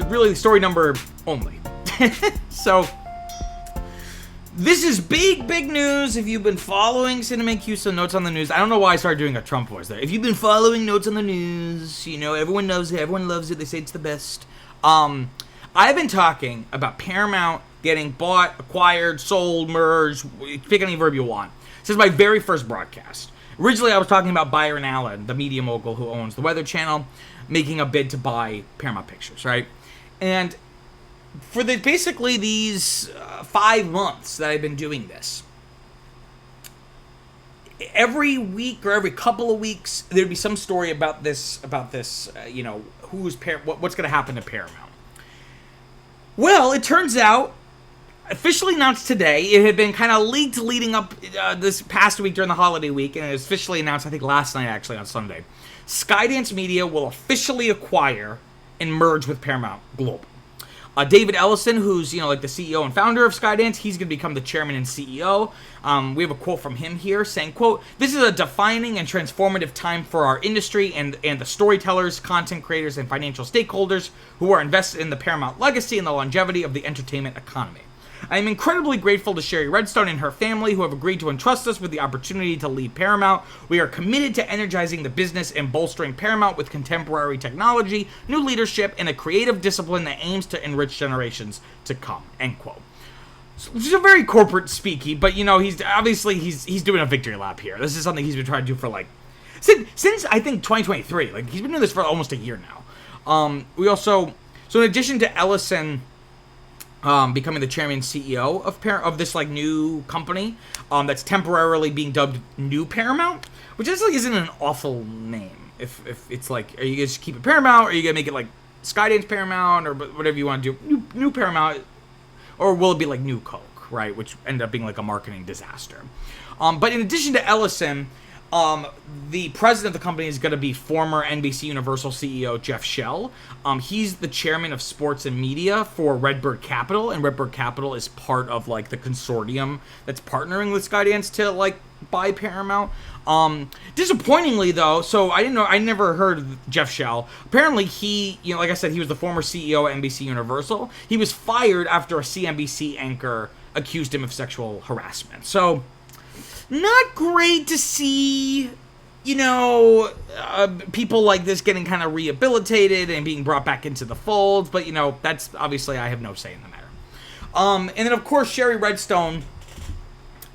really story number only. So, this is big news. If you've been following Cinema Q, so Notes on the News. I don't know why I started doing a Trump voice there. If you've been following Notes on the News, you know, everyone knows it, everyone loves it, they say it's the best. I've been talking about Paramount getting bought, acquired, sold, merged, pick any verb you want. This is my very first broadcast. Originally, I was talking about Byron Allen, the media mogul who owns the Weather Channel, making a bid to buy Paramount Pictures, right? And for basically these 5 months that I've been doing this, every week or every couple of weeks, there'd be some story about this, you know, what's going to happen to Paramount. Well, it turns out, officially announced today, it had been kind of leaked leading up this past week during the holiday week, and it was officially announced, I think, last night, actually, on Sunday. Skydance Media will officially acquire and merge with Paramount Global. David Ellison, who's, you know, like the CEO and founder of Skydance, he's going to become the chairman and CEO. We have a quote from him here saying, quote, "This is a defining and transformative time for our industry and the storytellers, content creators, and financial stakeholders who are invested in the Paramount legacy and the longevity of the entertainment economy. I am incredibly grateful to Sherry Redstone and her family who have agreed to entrust us with the opportunity to lead Paramount. We are committed to energizing the business and bolstering Paramount with contemporary technology, new leadership, and a creative discipline that aims to enrich generations to come." End quote. So, which is a very corporate speaky, but you know, he's doing a victory lap here. This is something he's been trying to do for like since I think 2023. Like, he's been doing this for almost a year now. So in addition to Ellison becoming the chairman and CEO of this like new company that's temporarily being dubbed New Paramount, which actually isn't an awful name. If it's like, are you guys keep it Paramount, or are you gonna make it like Skydance Paramount, or whatever you want to do, new Paramount, or will it be like New Coke, right? Which ended up being like a marketing disaster. But in addition to Ellison, the president of the company is going to be former NBC Universal CEO Jeff Shell. He's the chairman of sports and media for Redbird Capital, and Redbird Capital is part of like the consortium that's partnering with Skydance to like buy Paramount. Disappointingly though, so I never heard of Jeff Shell. Apparently he, you know, like I said, he was the former CEO at NBC Universal. He was fired after a CNBC anchor accused him of sexual harassment. So, not great to see, you know, people like this getting kind of rehabilitated and being brought back into the fold. But, you know, that's obviously, I have no say in the matter. And then, of course, Sherry Redstone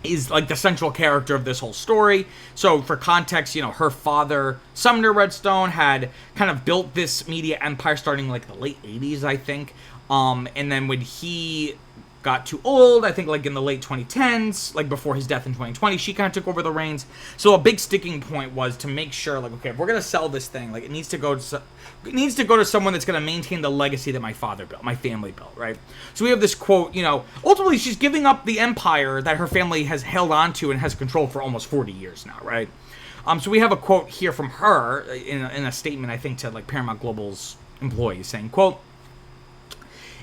is like the central character of this whole story. So for context, you know, her father, Sumner Redstone, had kind of built this media empire starting like the late 80s, I think. And then when he got too old, I think like in the late 2010s, like before his death in 2020, she kind of took over the reins. So a big sticking point was to make sure, like, okay, if we're gonna sell this thing, like it needs to go to someone that's gonna maintain the legacy that my father built, my family built, right? So we have this quote, you know, ultimately she's giving up the empire that her family has held on to and has controlled for almost 40 years now, right? So we have a quote here from her in a statement, I think, to like Paramount Global's employees saying, quote,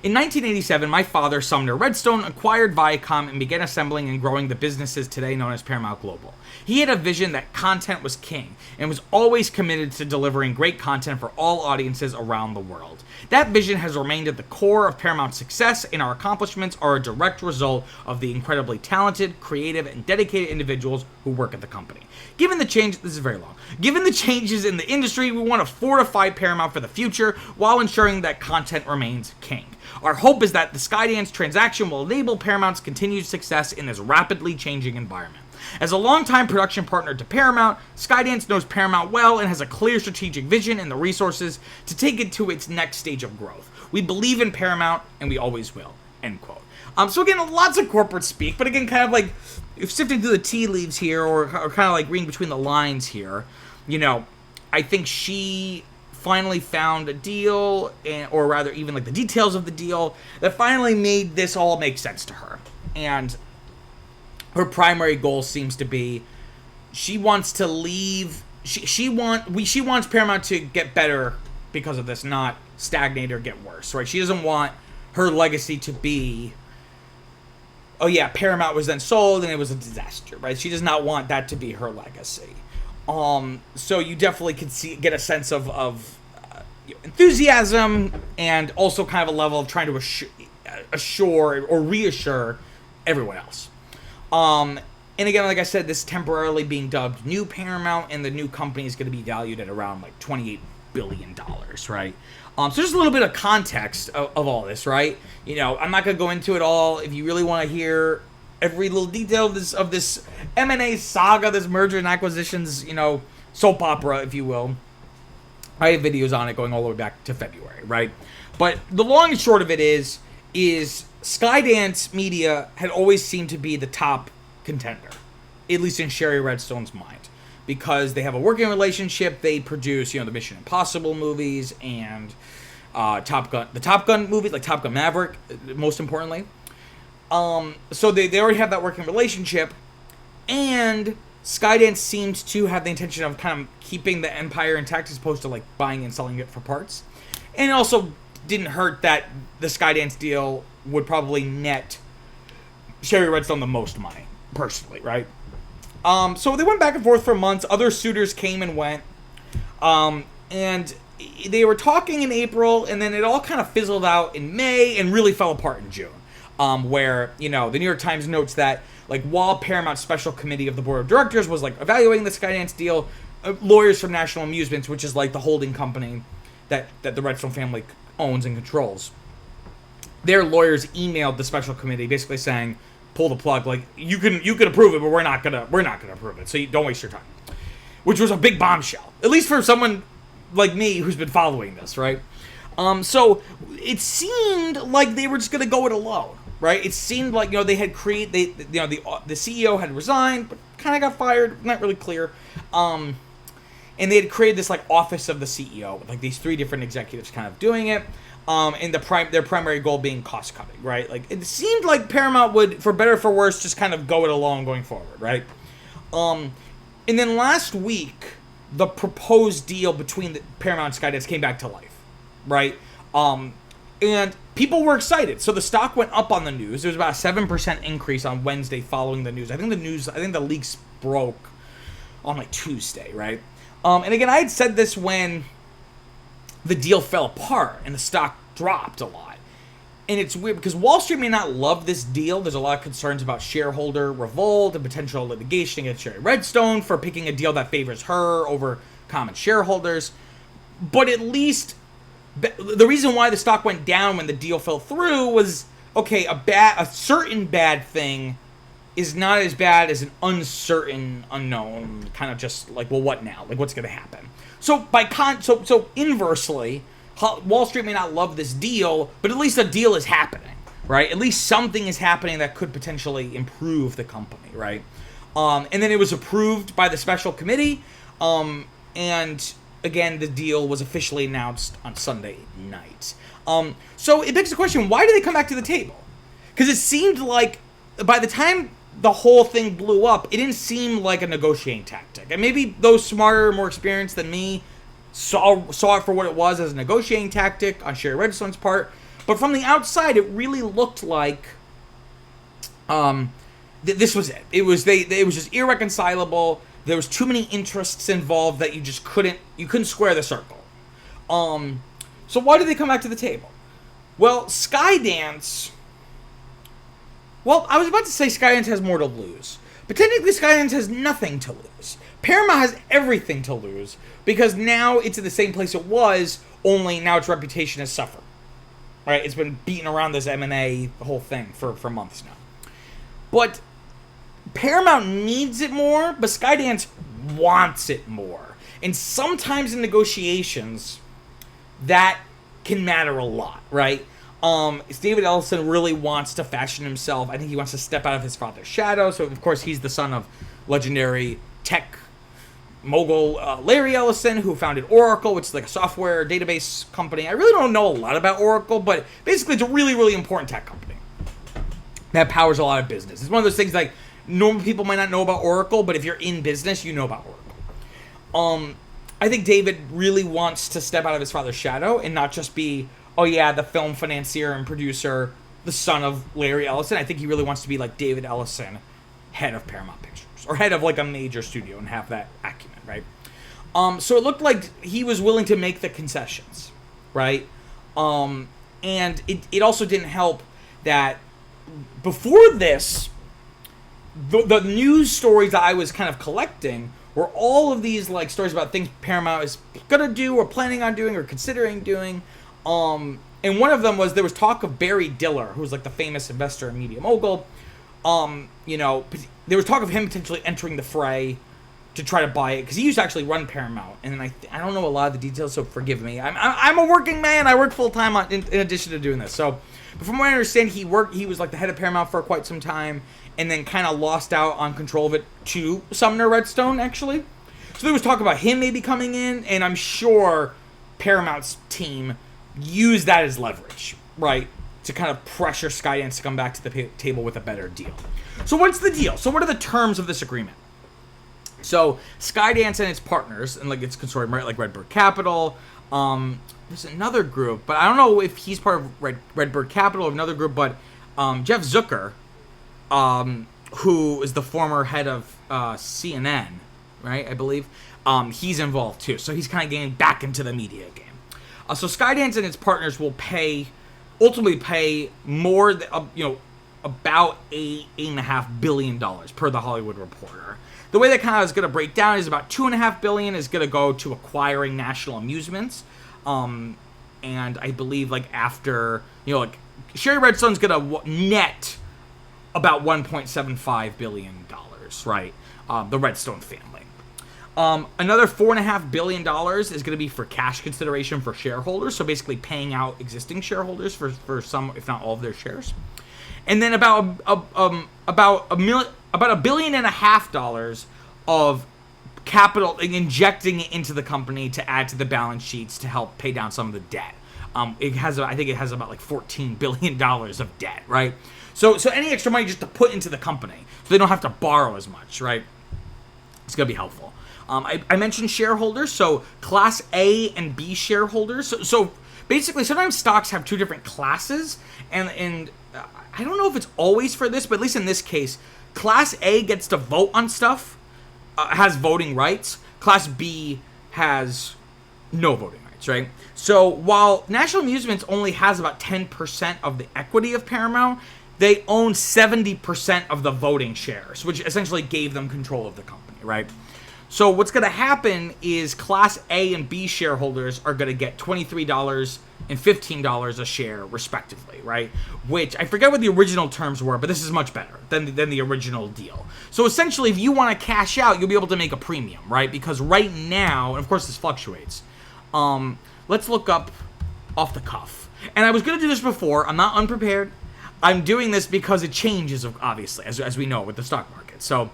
"In 1987, my father, Sumner Redstone, acquired Viacom and began assembling and growing the businesses today known as Paramount Global. He had a vision that content was king and was always committed to delivering great content for all audiences around the world. That vision has remained at the core of Paramount's success, and our accomplishments are a direct result of the incredibly talented, creative, and dedicated individuals who work at the company. Given the changes in the industry, we want to fortify Paramount for the future while ensuring that content remains king. Our hope is that the Skydance transaction will enable Paramount's continued success in this rapidly changing environment. As a longtime production partner to Paramount, Skydance knows Paramount well and has a clear strategic vision and the resources to take it to its next stage of growth. We believe in Paramount, and we always will." End quote. So again, lots of corporate speak, but again, kind of like sifting through the tea leaves here, or kind of like reading between the lines here, you know, I think she finally found a deal, or rather even like the details of the deal that finally made this all make sense to her. And her primary goal seems to be she wants to leave. She wants Paramount to get better because of this, not stagnate or get worse, right? She doesn't want her legacy to be, oh yeah, Paramount was then sold and it was a disaster, right? She does not want that to be her legacy. So you definitely can get a sense of enthusiasm and also kind of a level of trying to assure or reassure everyone else. And again, like I said, this is temporarily being dubbed New Paramount, and the new company is going to be valued at around like $28 billion, right? So just a little bit of context of all this, right? You know, I'm not going to go into it all. If you really want to hear every little detail of this M&A saga, this merger and acquisitions, you know, soap opera, if you will, I have videos on it going all the way back to February, right? But the long and short of it is Skydance Media had always seemed to be the top contender, at least in Sherry Redstone's mind, because they have a working relationship. They produce, you know, the Mission Impossible movies and the Top Gun movies, like Top Gun Maverick, most importantly. So they already have that working relationship, and Skydance seems to have the intention of kind of keeping the empire intact as opposed to like buying and selling it for parts. And it also didn't hurt that the Skydance deal would probably net Sherry Redstone the most money, personally, right? So they went back and forth for months. Other suitors came and went. And they were talking in April, and then it all kind of fizzled out in May and really fell apart in June. Where, you know, the New York Times notes that, like, while Paramount's special committee of the board of directors was, like, evaluating the Skydance deal, lawyers from National Amusements, which is, like, the holding company that the Redstone family owns and controls, their lawyers emailed the special committee basically saying, pull the plug, like, you can approve it, but we're not gonna approve it, so you don't waste your time. Which was a big bombshell, at least for someone like me who's been following this, right? So it seemed like they were just gonna go it alone, right? It seemed like, you know, they had the CEO had resigned, but kind of got fired, not really clear. And they had created this like office of the CEO with like these 3 different executives kind of doing it. And their primary goal being cost cutting, right? Like, it seemed like Paramount would, for better or for worse, just kind of go it alone going forward, right? And then last week, the proposed deal between the Paramount and Skydance came back to life, right? And people were excited. So the stock went up on the news. There was about a 7% increase on Wednesday following the news. I think the leaks broke on like Tuesday, right? And again, I had said this when the deal fell apart and the stock dropped a lot. And it's weird because Wall Street may not love this deal. There's a lot of concerns about shareholder revolt and potential litigation against Sherry Redstone for picking a deal that favors her over common shareholders. But at least the reason why the stock went down when the deal fell through was, okay, a certain bad thing is not as bad as an uncertain, unknown, kind of just like, well, what now? Like, what's going to happen? So so inversely, Wall Street may not love this deal, but at least a deal is happening, right? At least something is happening that could potentially improve the company, right? And then it was approved by the special committee, and again, the deal was officially announced on Sunday night. So it begs the question, why did they come back to the table? Because it seemed like by the time the whole thing blew up, it didn't seem like a negotiating tactic. And maybe those smarter, more experienced than me saw it for what it was, as a negotiating tactic on Sherry Redstone's part. But from the outside, it really looked like this was it. It was just irreconcilable. There was too many interests involved that you just couldn't square the circle. So why did they come back to the table? Well, Skydance. Well, I was about to say Skydance has more to lose, but technically Skydance has nothing to lose. Paramount has everything to lose because now it's in the same place it was, only now its reputation has suffered. Right? It's been beaten around this M&A, the whole thing, for months now. But Paramount needs it more, but Skydance wants it more. And sometimes in negotiations, that can matter a lot, right? David Ellison really wants to fashion himself. I think he wants to step out of his father's shadow. So, of course, he's the son of legendary tech mogul Larry Ellison, who founded Oracle, which is like a software database company. I really don't know a lot about Oracle, but basically it's a really, really important tech company that powers a lot of business. It's one of those things like normal people might not know about Oracle, but if you're in business, you know about Oracle. I think David really wants to step out of his father's shadow and not just be, oh yeah, the film financier and producer, the son of Larry Ellison. I think he really wants to be like David Ellison, head of Paramount Pictures, or head of like a major studio and have that acumen, right? So it looked like he was willing to make the concessions, right? And it also didn't help that before this, the news stories that I was kind of collecting were all of these like stories about things Paramount is gonna do or planning on doing or considering doing. And one of them was there was talk of Barry Diller, who was like the famous investor and media mogul. There was talk of him potentially entering the fray to try to buy it because he used to actually run Paramount, and I don't know a lot of the details, so forgive me. I'm a working man. I work full time in addition to doing this. So, but from what I understand, he was like the head of Paramount for quite some time, and then kind of lost out on control of it to Sumner Redstone actually. So there was talk about him maybe coming in, and I'm sure Paramount's team used that as leverage, right, to kind of pressure Skydance to come back to the table with a better deal. So what's the deal? So what are the terms of this agreement? So Skydance and its partners, and like its consortium, right, like Redbird Capital, there's another group, but I don't know if he's part of Redbird Capital or another group, but Jeff Zucker, who is the former head of CNN, right, I believe, he's involved too. So he's kind of getting back into the media game. So Skydance and its partners will ultimately pay more than, about $8.5 billion per the Hollywood Reporter. The way that kind of is going to break down is about $2.5 billion is going to go to acquiring National Amusements, and I believe like after Sherry Redstone's going to net about $1.75 billion, right? The Redstone family. Another $4.5 billion is going to be for cash consideration for shareholders, so basically paying out existing shareholders for some, if not all, of their shares. And then about $1.5 billion of capital injecting it into the company to add to the balance sheets to help pay down some of the debt. I think it has about like $14 billion of debt, right? So any extra money just to put into the company, so they don't have to borrow as much, right? It's gonna be helpful. I mentioned shareholders, so Class A and B shareholders. So basically, sometimes stocks have two different classes, and I don't know if it's always for this, but at least in this case, Class A gets to vote on stuff, has voting rights. Class B has no voting rights, right? So while National Amusements only has about 10% of the equity of Paramount, they own 70% of the voting shares, which essentially gave them control of the company, right? So what's going to happen is Class A and B shareholders are going to get $23 and $15 a share, respectively, right? Which, I forget what the original terms were, but this is much better than the original deal. So essentially, if you want to cash out, you'll be able to make a premium, right? Because right now, and of course this fluctuates, let's look up off the cuff. And I was going to do this before. I'm not unprepared. I'm doing this because it changes, obviously, as we know, with the stock market. So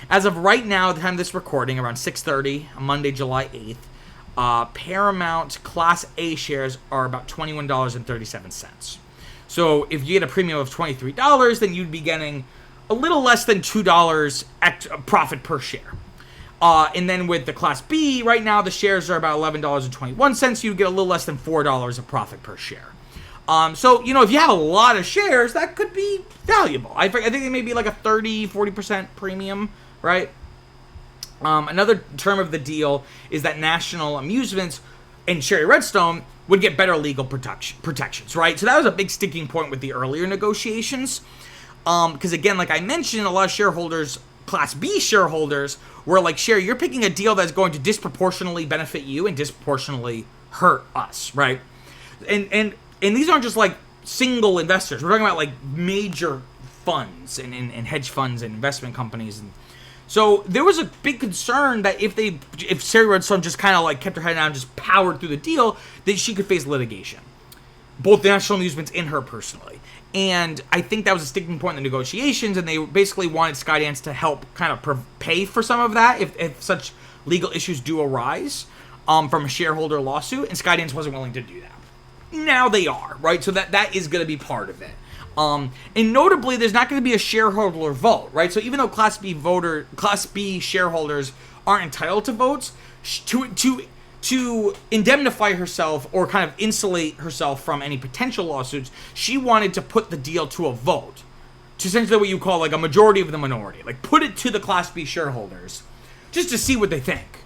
as of right now, the time of this recording, around 6:30 on Monday, July 8th, Paramount Class A shares are about $21.37. So if you get a premium of $23, then you'd be getting a little less than $2 profit per share. And then with the Class B, right now the shares are about $11.21. You'd get a little less than $4 of profit per share. So, if you have a lot of shares, that could be valuable. I think it may be like a 30-40% premium, right? Another term of the deal is that National Amusements and Sherry Redstone would get better legal protections, right? So that was a big sticking point with the earlier negotiations. Because again, like I mentioned, a lot of shareholders, Class B shareholders, were like, Sherry, you're picking a deal that's going to disproportionately benefit you and disproportionately hurt us, right? And these aren't just like single investors. We're talking about like major funds and hedge funds and investment companies. And so there was a big concern that if Sherry Redstone just kind of like kept her head down and just powered through the deal, that she could face litigation, both the National Amusements and her personally. And I think that was a sticking point in the negotiations, and they basically wanted Skydance to help kind of pay for some of that if such legal issues do arise from a shareholder lawsuit, and Skydance wasn't willing to do that. Now they are, right? So that is going to be part of it. And notably, there's not going to be a shareholder vote, right? So even though Class B shareholders aren't entitled to votes, to indemnify herself or kind of insulate herself from any potential lawsuits, she wanted to put the deal to a vote, to essentially what you call like a majority of the minority, like put it to the Class B shareholders, just to see what they think.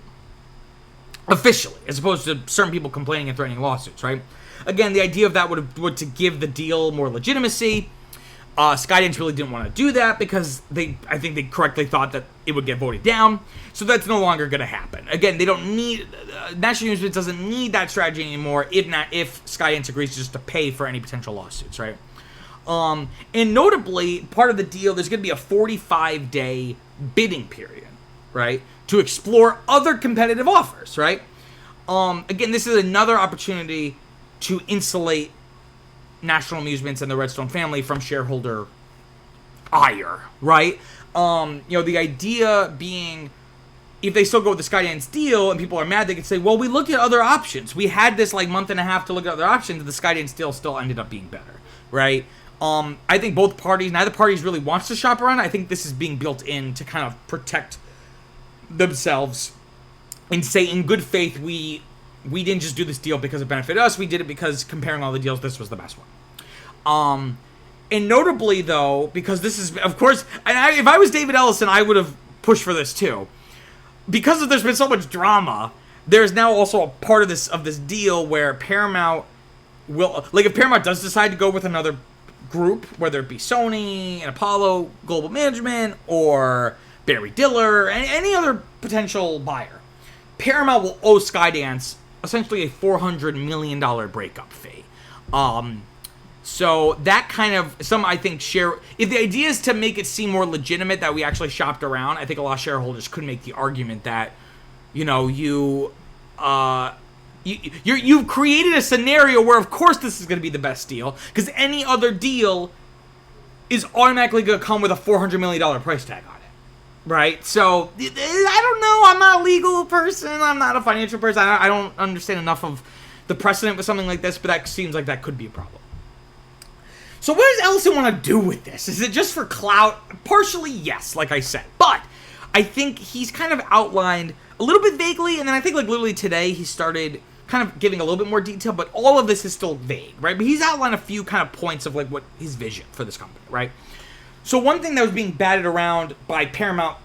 officially, as opposed to certain people complaining and threatening lawsuits, right? Again, the idea of that would to give the deal more legitimacy. Skydance really didn't want to do that because I think they correctly thought that it would get voted down. So that's no longer going to happen. Again, they don't need National Amusements doesn't need that strategy anymore. If Skydance agrees just to pay for any potential lawsuits, right? And notably, part of the deal, there's going to be a 45-day bidding period, right, to explore other competitive offers, right? Again, this is another opportunity to insulate National Amusements and the Redstone family from shareholder ire, right? The idea being, if they still go with the Skydance deal and people are mad, they could say, well, we looked at other options. We had this month and a half to look at other options, and the Skydance deal still ended up being better, right? I think neither parties really wants to shop around. I think this is being built in to kind of protect themselves and say, in good faith, we didn't just do this deal because it benefited us. We did it because, comparing all the deals, this was the best one. And notably, though, because this is, of course, if I was David Ellison, I would have pushed for this too. Because there's been so much drama, there's now also a part of this deal where Paramount will, if Paramount does decide to go with another group, whether it be Sony and Apollo Global Management or Barry Diller, any other potential buyer, Paramount will owe Skydance essentially a $400 million breakup fee. So that kind of, I think, if the idea is to make it seem more legitimate that we actually shopped around, I think a lot of shareholders could make the argument that, you've created a scenario where, of course, this is going to be the best deal, because any other deal is automatically going to come with a $400 million price tag on it, right? So, I don't know. I'm not a legal person. I'm not a financial person. I don't understand enough of the precedent with something like this, but that seems like that could be a problem. So what does Ellison want to do with this? Is it just for clout? Partially, yes, like I said. But I think he's kind of outlined a little bit vaguely, and then I think literally today he started kind of giving a little bit more detail, but all of this is still vague, right? But he's outlined a few kind of points of what his vision for this company, right? So one thing that was being batted around by Paramount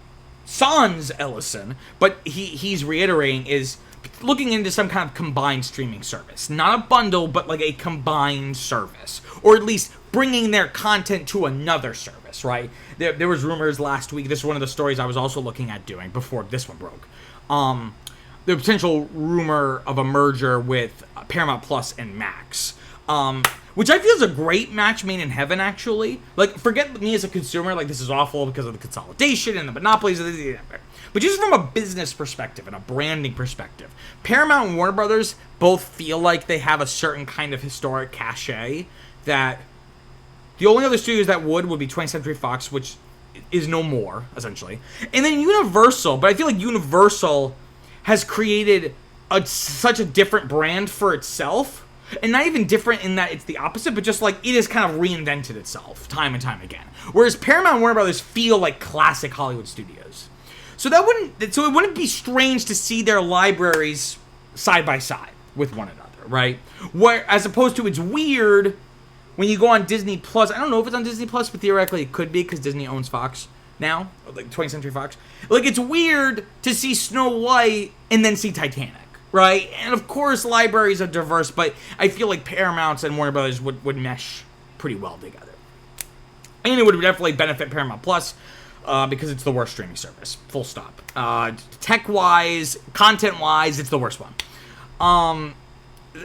sans Ellison, but he's reiterating, is looking into some kind of combined streaming service. Not a bundle, but a combined service. Or at least bringing their content to another service, right? There was rumors last week. This is one of the stories I was also looking at doing before this one broke. The potential rumor of a merger with Paramount Plus and Max. Which I feel is a great match made in heaven, actually. Forget me as a consumer, this is awful because of the consolidation and the monopolies. But just from a business perspective and a branding perspective, Paramount and Warner Brothers both feel like they have a certain kind of historic cachet that the only other studios that would be 20th Century Fox, which is no more, essentially. And then Universal, but I feel like Universal has created such a different brand for itself. And not even different in that it's the opposite, but just it has kind of reinvented itself time and time again. Whereas Paramount and Warner Brothers feel like classic Hollywood studios. So it wouldn't be strange to see their libraries side by side with one another, right? As opposed to, it's weird when you go on Disney Plus. I don't know if it's on Disney Plus, but theoretically it could be because Disney owns Fox now, 20th Century Fox. It's weird to see Snow White and then see Titanic, right? And of course, libraries are diverse, but I feel like Paramount and Warner Brothers would mesh pretty well together. And it would definitely benefit Paramount Plus because it's the worst streaming service. Full stop. Tech-wise, content-wise, it's the worst one.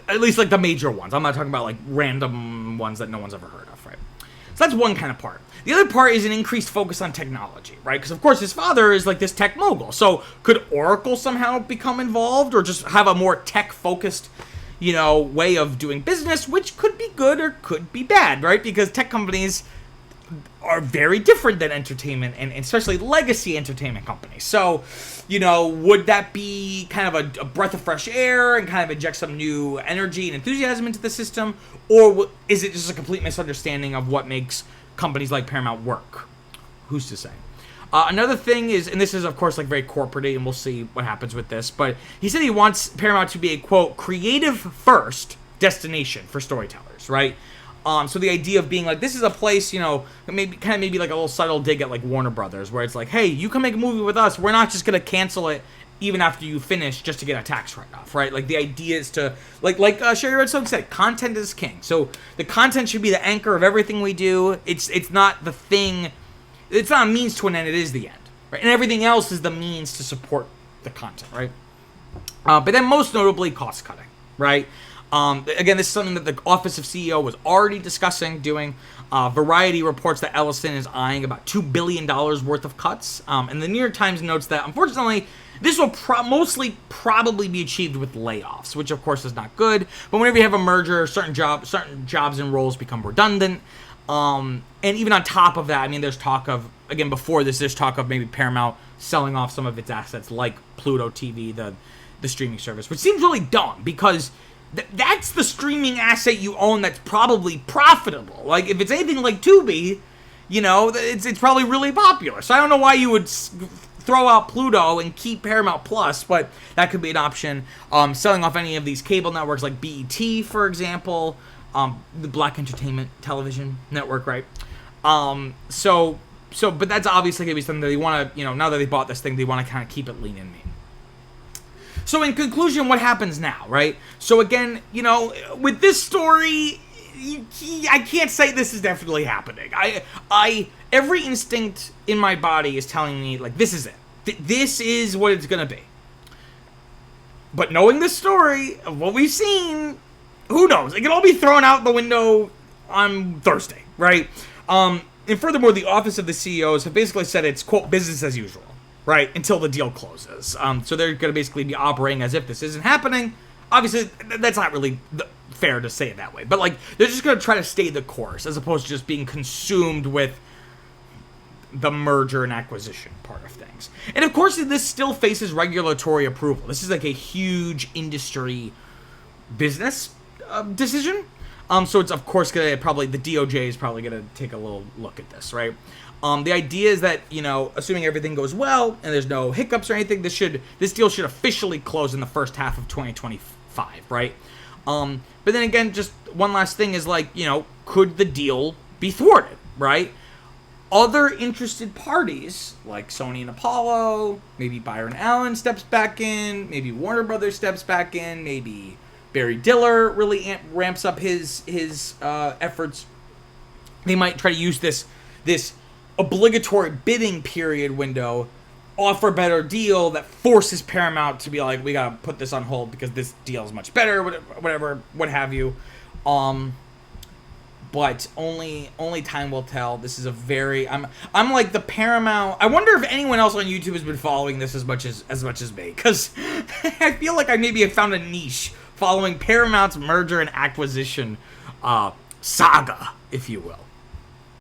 At least the major ones. I'm not talking about random ones that no one's ever heard of, right? So that's one kind of part. The other part is an increased focus on technology, right? Because, of course, his father is this tech mogul. So could Oracle somehow become involved or just have a more tech-focused, way of doing business, which could be good or could be bad, right? Because tech companies are very different than entertainment and especially legacy entertainment companies. So, would that be kind of a breath of fresh air and kind of inject some new energy and enthusiasm into the system? Or is it just a complete misunderstanding of what makes companies like Paramount work? Who's to say? Another thing is, and this is, of course, very corporate, and we'll see what happens with this, but he said he wants Paramount to be a, quote, creative-first destination for storytellers, right? So the idea of being this is a place, maybe a little subtle dig at Warner Brothers, where it's hey, you can make a movie with us. We're not just going to cancel it even after you finish, just to get a tax write-off, right? Like, the idea is to, like Sherry Redstone said, content is king. So the content should be the anchor of everything we do. It's not the thing, it's not a means to an end, it is the end, right? And everything else is the means to support the content, right? But then most notably, cost cutting, right? Again, this is something that the Office of CEO was already discussing doing. Variety reports that Ellison is eyeing about $2 billion worth of cuts. And the New York Times notes that, unfortunately, this will mostly probably be achieved with layoffs, which of course is not good. But whenever you have a merger, certain jobs and roles become redundant. And even on top of that, I mean, there's talk of, again, before this, there's talk of maybe Paramount selling off some of its assets, like Pluto TV, the streaming service, which seems really dumb because that's the streaming asset you own that's probably profitable. Like, if it's anything like Tubi, it's probably really popular. So I don't know why you would throw out Pluto and keep Paramount Plus, but that could be an option. Selling off any of these cable networks like BET, for example, the Black Entertainment Television Network, right? But that's obviously going to be something that they want to, now that they bought this thing, they want to kind of keep it lean and mean. So in conclusion, what happens now, right? So again, with this story, I can't say this is definitely happening. Every instinct in my body is telling me, like, this is it. This is what it's going to be. But knowing this story of what we've seen, who knows? It could all be thrown out the window on Thursday, right? And furthermore, the Office of the CEOs have basically said it's, quote, business as usual. Right, until the deal closes. So they're going to basically be operating as if this isn't happening. Obviously, that's not really fair to say it that way. But, like, they're just going to try to stay the course as opposed to just being consumed with the merger and acquisition part of things. And, of course, this still faces regulatory approval. This is, like, a huge industry business decision. So it's, of course, going to probably, the DOJ is probably going to take a little look at this, right? The idea is that, assuming everything goes well and there's no hiccups or anything, this deal should officially close in the first half of 2025, right? But then again, just one last thing is, like, could the deal be thwarted, right? Other interested parties, like Sony and Apollo, maybe Byron Allen steps back in, maybe Warner Brothers steps back in, maybe Barry Diller really ramps up his efforts. They might try to use this obligatory bidding period window, offer a better deal that forces Paramount to be like, we gotta put this on hold because this deal is much better, whatever, what have you. But only time will tell. This is a very, I'm like the Paramount. I wonder if anyone else on YouTube has been following this as much as me, because I feel like I maybe have found a niche following Paramount's merger and acquisition saga, if you will.